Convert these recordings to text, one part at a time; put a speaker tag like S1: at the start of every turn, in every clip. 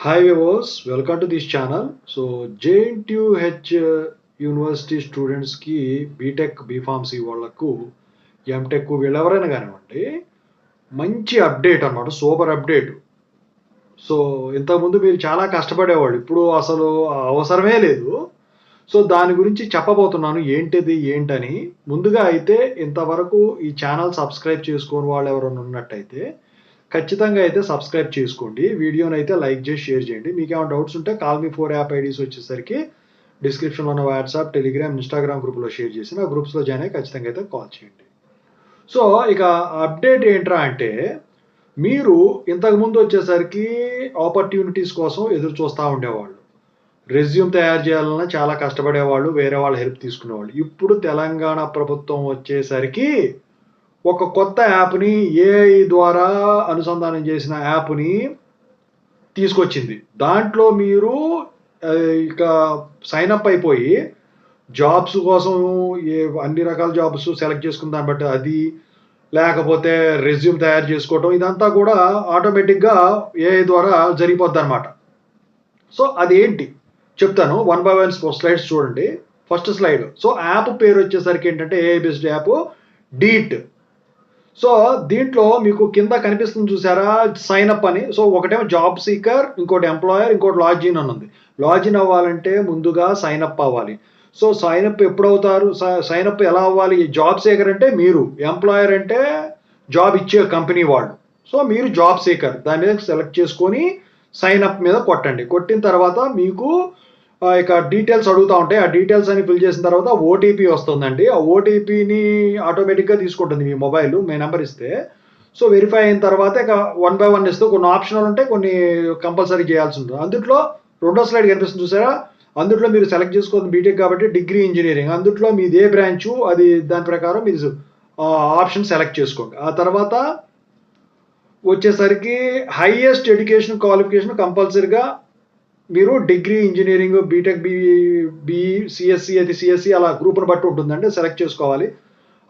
S1: Hi viewers, welcome to this channel. So JNTUH university స్టూడెంట్స్కి BTech B Pharmacy వాళ్ళకు MTech వీళ్ళెవరైనా కానివ్వండి మంచి అప్డేట్ అన్నమాట, సూపర్ అప్డేట్. సో ఇంతకుముందు మీరు చాలా కష్టపడేవాళ్ళు, ఇప్పుడు అసలు అవసరమే లేదు. సో దాని గురించి చెప్పబోతున్నాను ఏంటిది ఏంటని. ముందుగా అయితే ఇంతవరకు ఈ ఛానల్ సబ్స్క్రైబ్ చేసుకోని వాళ్ళు ఎవరైనా ఉన్నట్టయితే ఖచ్చితంగా అయితే సబ్స్క్రైబ్ చేసుకోండి. వీడియోని అయితే లైక్ చేసి షేర్ చేయండి. మీకు ఏమైనా డౌట్స్ ఉంటే కాల్ మీ 4 యాప్ ఐడీస్ వచ్చేసరికి డిస్క్రిప్షన్లో ఉన్న వాట్సాప్, టెలిగ్రామ్, ఇన్స్టాగ్రామ్ గ్రూప్లో షేర్ చేసి ఆ గ్రూప్స్లో జాయిన్ అయ్యి ఖచ్చితంగా అయితే కాల్ చేయండి. సో ఇక అప్డేట్ ఏంట్రా అంటే, మీరు ఇంతకుముందు వచ్చేసరికి ఆపర్చునిటీస్ కోసం ఎదురు చూస్తూ ఉండేవాళ్ళు. రెజ్యూమ్ తయారు చేయాలన్నా చాలా కష్టపడేవాళ్ళు, వేరే వాళ్ళ హెల్ప్ తీసుకునేవాళ్ళు. ఇప్పుడు తెలంగాణ ప్రభుత్వం వచ్చేసరికి ఒక కొత్త యాప్ని, ఏఐ ద్వారా అనుసంధానం చేసిన యాప్ని తీసుకొచ్చింది. దాంట్లో మీరు ఇక సైనప్ అయిపోయి జాబ్స్ కోసం అన్ని రకాల జాబ్స్ సెలెక్ట్ చేసుకున్న దాన్ని బట్టి అది, లేకపోతే రెజ్యూమ్ తయారు చేసుకోవటం, ఇదంతా కూడా ఆటోమేటిక్గా ఏఐ ద్వారా జరిగిపోద్ది అనమాట. సో అదేంటి చెప్తాను, 1 by 1 స్లైడ్స్ చూడండి. First slide. సో యాప్ పేరు వచ్చేసరికి ఏంటంటే ఏఐ బేస్డ్ యాప్ డీట్. సో దీంట్లో మీకు కింద కనిపిస్తుంది చూసారా, సైన్ అప్ అని. సో ఒకటేమో జాబ్ సీకర్, ఇంకోటి ఎంప్లాయర్, ఇంకోటి లాగిన్ అని ఉంది. లాగిన్ అవ్వాలంటే ముందుగా సైన్ అప్ అవ్వాలి. సో సైన్ అప్ ఎప్పుడు అవుతారు, సైన్ అప్ ఎలా అవ్వాలి? జాబ్ సీకర్ అంటే మీరు, ఎంప్లాయర్ అంటే జాబ్ ఇచ్చే కంపెనీ వాళ్ళు. సో మీరు జాబ్ సీకర్ దాని మీద సెలెక్ట్ చేసుకొని సైన్ అప్ మీద కొట్టండి. కొట్టిన తర్వాత మీకు ఇక డీటెయిల్స్ అడుగుతూ ఉంటాయి. ఆ డీటెయిల్స్ అని ఫిల్ చేసిన తర్వాత ఓటీపీ వస్తుందండి. ఆ ఓటీపీని ఆటోమేటిక్గా తీసుకుంటుంది మీ మొబైల్, మీ నెంబర్ ఇస్తే. సో వెరిఫై అయిన తర్వాత ఇక 1 by 1 ఇస్తూ కొన్ని ఆప్షనల్ ఉంటాయి, కొన్ని కంపల్సరీ చేయాల్సి ఉంటుంది. అందుట్లో రెండో స్లైడ్ కనిపిస్తుంది చూసారా, అందుట్లో మీరు సెలెక్ట్ చేసుకోవాలి బీటెక్ కాబట్టి డిగ్రీ ఇంజనీరింగ్. అందుట్లో మీది ఏ బ్రాంచు, అది దాని ప్రకారం మీరు ఆప్షన్ సెలెక్ట్ చేసుకోండి. ఆ తర్వాత వచ్చేసరికి హైయెస్ట్ ఎడ్యుకేషన్ క్వాలిఫికేషన్ కంపల్సరీగా మీరు degree engineering, BTech, BE, CSC అయితే సిఎస్సి, అలా గ్రూప్ను బట్టి ఉంటుందండి, సెలెక్ట్ చేసుకోవాలి.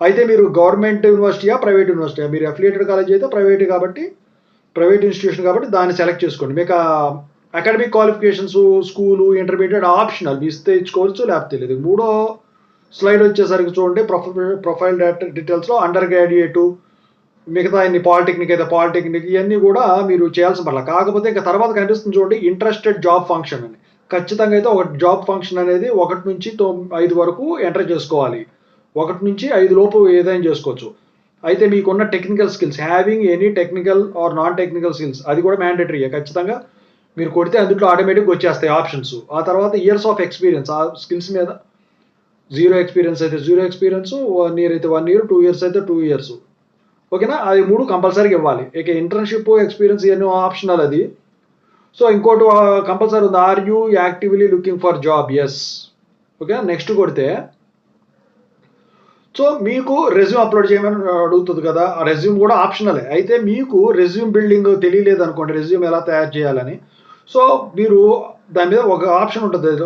S1: అయితే మీరు గవర్నమెంట్ యూనివర్సిటీయా, ప్రైవేట్ యూనివర్సిటీయా? మీరు అఫిలియేటెడ్ కాలేజ్ అయితే ప్రైవేట్ కాబట్టి, ప్రైవేట్ ఇన్స్టిట్యూషన్ కాబట్టి దాన్ని సెలెక్ట్ చేసుకోండి. మీకు academic qualifications, school, intermediate optional, ఇస్తే ఇచ్చుకోవచ్చు, లేకపోతే లేదు. మూడో స్లైడ్ వచ్చేసరికి చూడండి, ప్రొఫైల్ డీటెయిల్స్లో అండర్ గ్రాడ్యుయేటు, మిగతా అన్ని పాలిటెక్నిక్ అయితే పాలిటెక్నిక్, ఇవన్నీ కూడా మీరు చేయాల్సిన పట్ల. కాకపోతే ఇంకా తర్వాత కనిపిస్తుంది చూడండి, ఇంట్రెస్టెడ్ జాబ్ ఫంక్షన్ అని. ఖచ్చితంగా అయితే ఒక జాబ్ ఫంక్షన్ అనేది 1 నుంచి 5 వరకు ఎంటర్ చేసుకోవాలి. 1 నుంచి 5 లోపు ఏదైనా చేసుకోవచ్చు. అయితే మీకున్న technical skills, having any technical are non technical skills, అది కూడా మ్యాండేటరీ. ఖచ్చితంగా మీరు కొడితే అందులో ఆటోమేటిక్గా వచ్చేస్తాయి ఆప్షన్స్. ఆ తర్వాత ఇయర్స్ ఆఫ్ ఎక్స్పీరియన్స్, ఆ స్కిల్స్ మీద 0 ఎక్స్పీరియన్స్ అయితే 0 ఎక్స్పీరియన్స్, 1 ఇయర్ అయితే 1 ఇయర్, 2 ఇయర్స్ అయితే 2 ఇయర్స్. ఓకేనా, అది 3 కంపల్సరీగా ఇవ్వాలి. ఇక ఇంటర్న్షిప్, ఎక్స్పీరియన్స్ ఇవన్నీ ఆప్షనల్ అది. సో ఇంకోటి కంపల్సరీ ఉంది, are you actively looking for job? Yes. Okay, next కొడితే సో మీకు రెజ్యూమ్ అప్లోడ్ చేయమని అడుగుతుంది కదా, ఆ రెజ్యూమ్ కూడా ఆప్షనలే. అయితే మీకు రెజ్యూమ్ బిల్డింగ్ తెలియలేదు అనుకోండి, రెజ్యూమ్ ఎలా తయారు చేయాలని. సో మీరు దాని మీద ఒక ఆప్షన్ ఉంటుంది,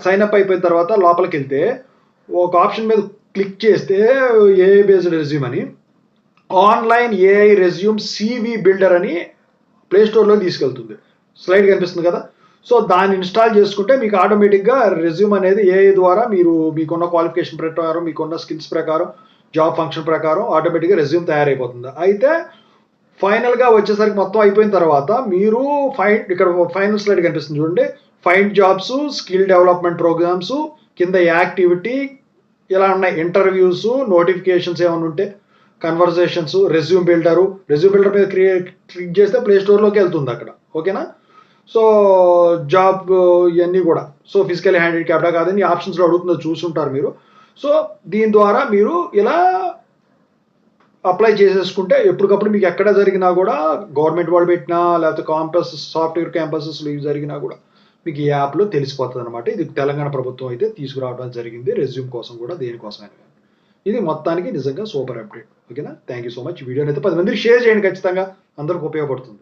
S1: సైన్ అప్ అయిపోయిన తర్వాత లోపలికి వెళ్తే ఒక ఆప్షన్ మీద క్లిక్ చేస్తే ఏఐ బేస్డ్ రెజ్యూమ్ అని, online AI resume CV builder అని ప్లే స్టోర్లో తీసుకెళ్తుంది. స్లైడ్ కనిపిస్తుంది కదా. సో దాన్ని ఇన్స్టాల్ చేసుకుంటే మీకు ఆటోమేటిక్గా రెజ్యూమ్ అనేది ఏఐ ద్వారా మీరు మీకున్న క్వాలిఫికేషన్ ప్రకారం, మీకున్న స్కిల్స్ ప్రకారం, జాబ్ ఫంక్షన్ ప్రకారం ఆటోమేటిక్గా రెజ్యూమ్ తయారైపోతుంది. అయితే ఫైనల్గా వచ్చేసరికి మొత్తం అయిపోయిన తర్వాత మీరు ఇక్కడ ఫైనల్ స్లైడ్ కనిపిస్తుంది చూడండి, find jobs, skill development programmes, కింద యాక్టివిటీ, ఇలా ఉన్నాయి. ఇంటర్వ్యూస్, నోటిఫికేషన్స్ ఏమైనా ఉంటే, కన్వర్జేషన్స్, రెజ్యూమ్ బిల్డర్ మీద క్లిక్ చేస్తే ప్లే స్టోర్లోకి వెళ్తుంది అక్కడ. ఓకేనా. సో జాబ్ ఇవన్నీ కూడా, సో ఫిజికల్ హ్యాండిక్యాప్డా కాదని ఆప్షన్స్లో అడుగుతుందో చూసుంటారు మీరు. సో దీని ద్వారా మీరు ఇలా అప్లై చేసేసుకుంటే ఎప్పటికప్పుడు మీకు ఎక్కడ జరిగినా కూడా, గవర్నమెంట్ వాళ్ళు పెట్టినా లేకపోతే క్యాంపస్, సాఫ్ట్వేర్ క్యాంపసెస్ జరిగినా కూడా మీకు ఈ యాప్లో తెలిసిపోతుంది అనమాట. ఇది తెలంగాణ ప్రభుత్వం అయితే తీసుకురావడం జరిగింది, రెజ్యూమ్ కోసం కూడా, దేనికోసమైనా. ఇది మొత్తానికి నిజంగా సూపర్ అప్డేట్. ఓకేనా, థ్యాంక్ యూ సో మచ్. వీడియోని అయితే 10 మందికి షేర్ చేయండి, ఖచ్చితంగా అందరికి ఉపయోగపడుతుంది.